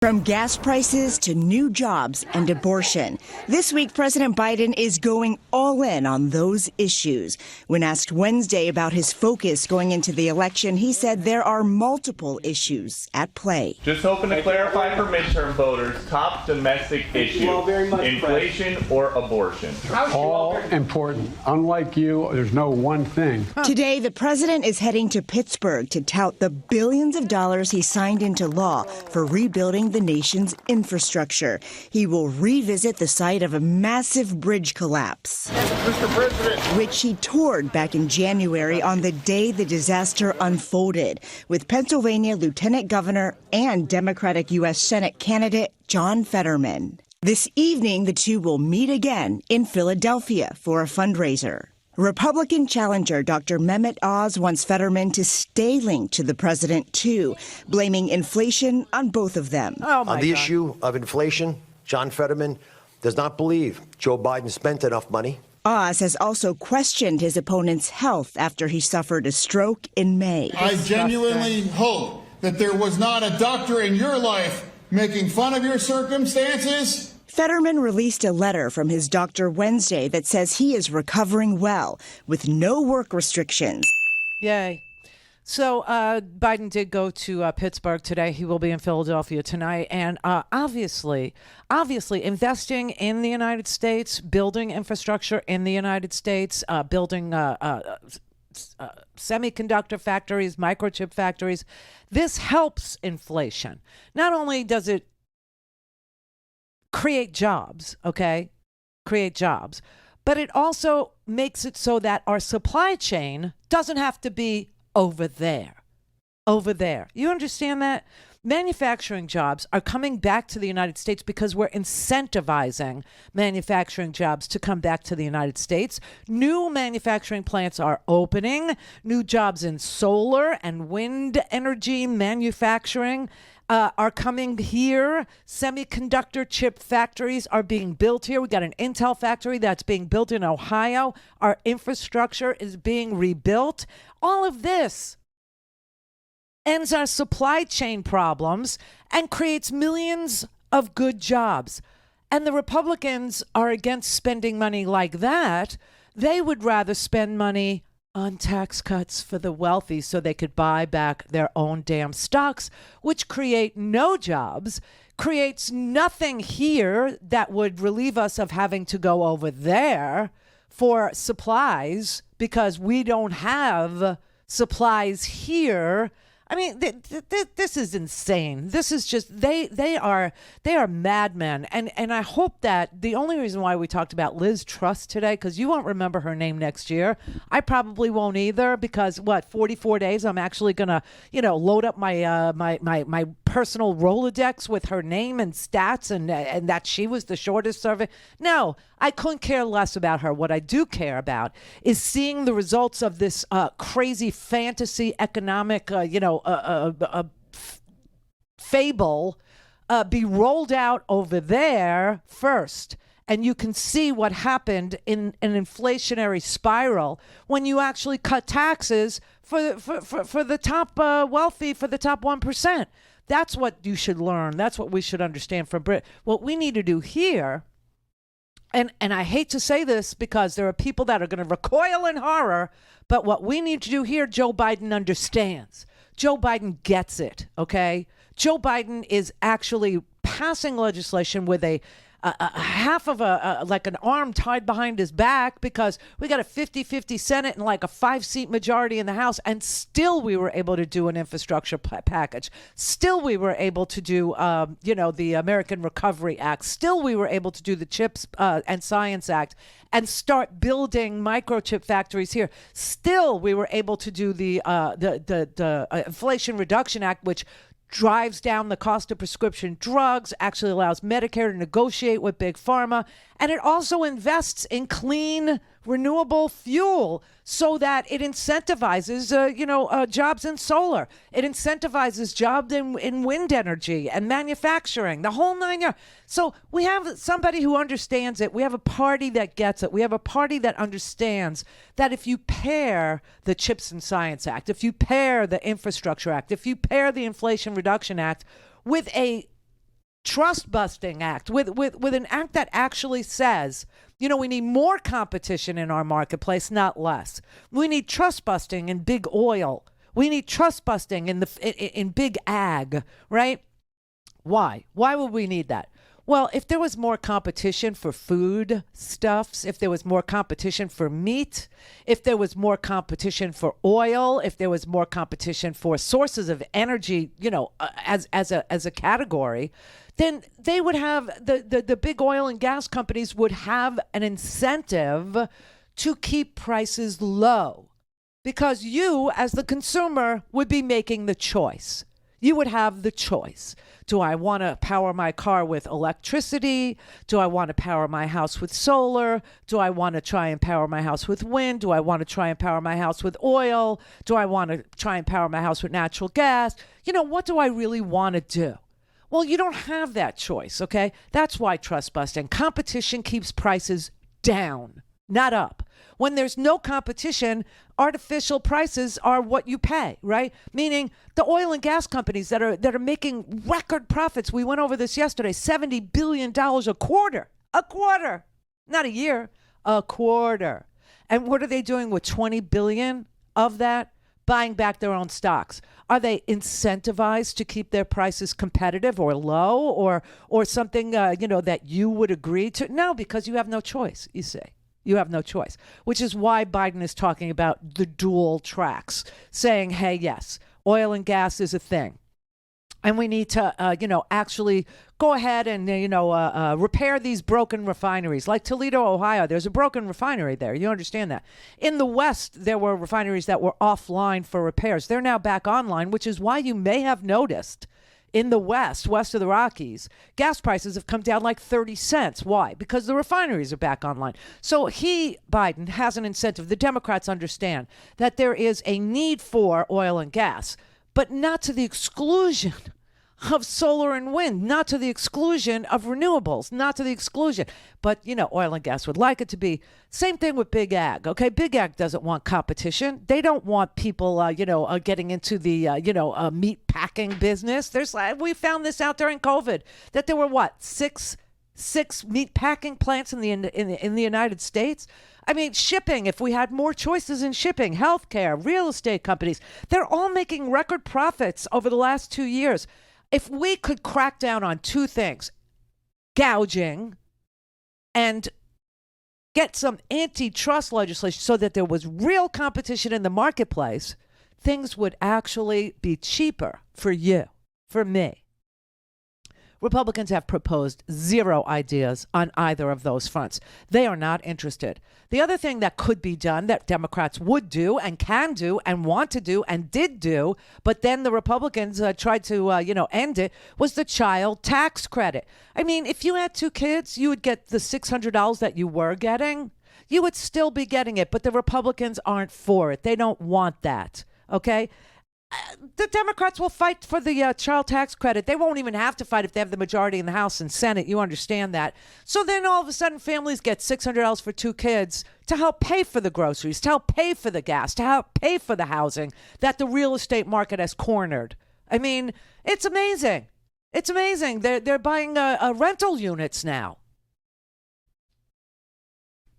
From gas prices to new jobs and abortion, this week President Biden is going all in on those issues. When asked Wednesday about his focus going into the election, he said there are multiple issues at play. Just hoping to clarify for midterm voters, top domestic issue, inflation or abortion. All important. Unlike you, there's no one thing. Today, the president is heading to Pittsburgh to tout the billions of dollars he signed into law for rebuilding the nation's infrastructure. He will revisit the site of a massive bridge collapse, Mr. President, which he toured back in January on the day the disaster unfolded, with Pennsylvania Lieutenant Governor and Democratic U.S. Senate candidate John Fetterman. This evening, the two will meet again in Philadelphia for a fundraiser. Republican challenger Dr. Mehmet Oz wants Fetterman to stay linked to the president, too, blaming inflation on both of them. On the issue of inflation, John Fetterman does not believe Joe Biden spent enough money. Oz has also questioned his opponent's health after he suffered a stroke in May. I genuinely hope that there was not a doctor in your life making fun of your circumstances. Fetterman released a letter from his doctor Wednesday that says he is recovering well with no work restrictions. Yay. So Biden did go to Pittsburgh today. He will be in Philadelphia tonight. And obviously, investing in the United States, building infrastructure in the United States, building semiconductor factories, microchip factories, this helps inflation. Not only does it create jobs, but it also makes it so that our supply chain doesn't have to be over there. You understand that? Manufacturing jobs are coming back to the United States because we're incentivizing manufacturing jobs to come back to the United States. New manufacturing plants are opening, new jobs in solar and wind energy manufacturing are coming here. Semiconductor chip factories are being built here. We got an Intel factory that's being built in Ohio. Our infrastructure is being rebuilt. All of this ends our supply chain problems and creates millions of good jobs. And the Republicans are against spending money like that. They would rather spend money on tax cuts for the wealthy so they could buy back their own damn stocks, which create no jobs, creates nothing here that would relieve us of having to go over there for supplies because we don't have supplies here. I mean, this is insane. This is just they are madmen, and I hope that the only reason why we talked about Liz Truss today, because you won't remember her name next year. I probably won't either, because 44 days I'm actually gonna load up my my personal Rolodex with her name and stats and that she was the shortest serving. No, I couldn't care less about her. What I do care about is seeing the results of this crazy fantasy economic, fable be rolled out over there first. And you can see what happened in an inflationary spiral when you actually cut taxes for the top wealthy, for the top 1%. That's what you should learn. That's what we should understand from Britain. What we need to do here, and I hate to say this because there are people that are going to recoil in horror, but what we need to do here, Joe Biden understands. Joe Biden gets it, okay? Joe Biden is actually passing legislation with a half of like an arm tied behind his back, because we got a 50-50 Senate and like a 5-seat majority in the House, and still we were able to do an infrastructure package. Still we were able to do, the American Recovery Act. Still we were able to do the CHIPS and Science Act and start building microchip factories here. Still we were able to do the Inflation Reduction Act, which drives down the cost of prescription drugs, actually allows Medicare to negotiate with Big Pharma, and it also invests in clean, renewable fuel so that it incentivizes, jobs in solar. It incentivizes jobs in wind energy and manufacturing, the whole 9 yards. So we have somebody who understands it. We have a party that gets it. We have a party that understands that if you pair the CHIPS and Science Act, if you pair the Infrastructure Act, if you pair the Inflation Reduction Act with a trust busting act, with an act that actually says, we need more competition in our marketplace, not less. We need trust busting in big oil. We need trust busting in big ag, right? Why? Why would we need that? Well, if there was more competition for food stuffs, if there was more competition for meat, if there was more competition for oil, if there was more competition for sources of energy, as a category, then they would have the big oil and gas companies would have an incentive to keep prices low, because you, as the consumer, would be making the choice. You would have the choice. Do I want to power my car with electricity? Do I want to power my house with solar? Do I want to try and power my house with wind? Do I want to try and power my house with oil? Do I want to try and power my house with natural gas? What do I really want to do? Well, you don't have that choice, okay? That's why trust busting. Competition keeps prices down, not up. When there's no competition, artificial prices are what you pay, right? Meaning the oil and gas companies that are making record profits. We went over this yesterday, $70 billion a quarter, not a year, a quarter. And what are they doing with 20 billion of that? Buying back their own stocks. Are they incentivized to keep their prices competitive or low or something, that you would agree to? No, because you have no choice, you see. You have no choice, which is why Biden is talking about the dual tracks, saying, hey, yes, oil and gas is a thing. And we need to, actually go ahead and, repair these broken refineries. Like Toledo, Ohio, there's a broken refinery there. You understand that. In the West, there were refineries that were offline for repairs. They're now back online, which is why you may have noticed in the west of the Rockies, gas prices have come down like 30 cents. Why? Because the refineries are back online. So Biden, has an incentive. The Democrats understand that there is a need for oil and gas, but not to the exclusion of solar and wind, not to the exclusion of renewables, not to the exclusion. But, oil and gas would like it to be. Same thing with big ag, okay? Big ag doesn't want competition. They don't want people, getting into the, meat packing business. We found this out during COVID, that there were, six meat packing plants in the United States? I mean, shipping, if we had more choices in shipping, healthcare, real estate companies, they're all making record profits over the last 2 years. If we could crack down on two things, gouging and get some antitrust legislation so that there was real competition in the marketplace, things would actually be cheaper for you, for me. Republicans have proposed zero ideas on either of those fronts. They are not interested. The other thing that could be done, that Democrats would do and can do and want to do and did do, but then the Republicans tried to, end it, was the child tax credit. I mean, if you had 2 kids, you would get the $600 that you were getting. You would still be getting it, but the Republicans aren't for it. They don't want that, okay? The Democrats will fight for the child tax credit. They won't even have to fight if they have the majority in the House and Senate. You understand that. So then all of a sudden families get $600 for 2 kids to help pay for the groceries, to help pay for the gas, to help pay for the housing that the real estate market has cornered. I mean, it's amazing. It's amazing. They're buying rental units now.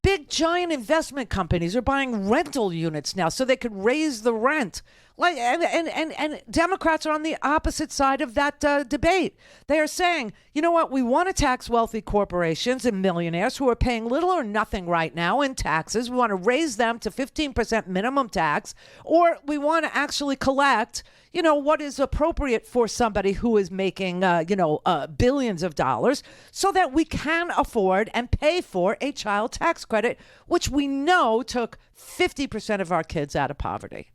Big giant investment companies are buying rental units now so they could raise the rent. And Democrats are on the opposite side of that debate. They are saying, you know what, we want to tax wealthy corporations and millionaires who are paying little or nothing right now in taxes. We want to raise them to 15% minimum tax, or we want to actually collect, what is appropriate for somebody who is making, billions of dollars, so that we can afford and pay for a child tax credit, which we know took 50% of our kids out of poverty.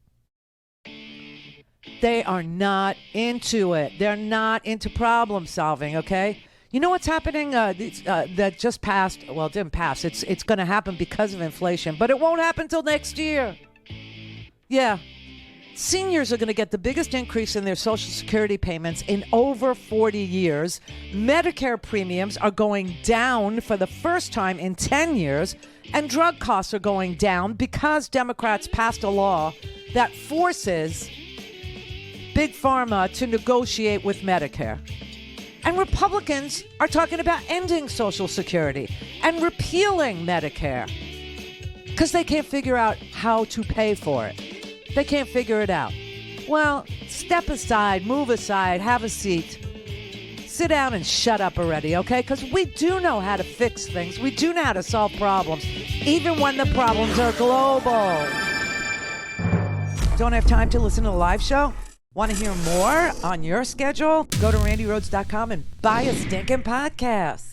They are not into it. They're not into problem solving, okay? You know what's happening that just passed? Well, it didn't pass. It's going to happen because of inflation, but it won't happen until next year. Yeah. Seniors are going to get the biggest increase in their Social Security payments in over 40 years. Medicare premiums are going down for the first time in 10 years. And drug costs are going down because Democrats passed a law that forces Big Pharma to negotiate with Medicare. And Republicans are talking about ending Social Security and repealing Medicare because they can't figure out how to pay for it. They can't figure it out. Well, step aside, move aside, have a seat. Sit down and shut up already, okay? Because we do know how to fix things. We do know how to solve problems, even when the problems are global. Don't have time to listen to the live show? Want to hear more on your schedule? Go to RandiRhodes.com and buy a stinking podcast.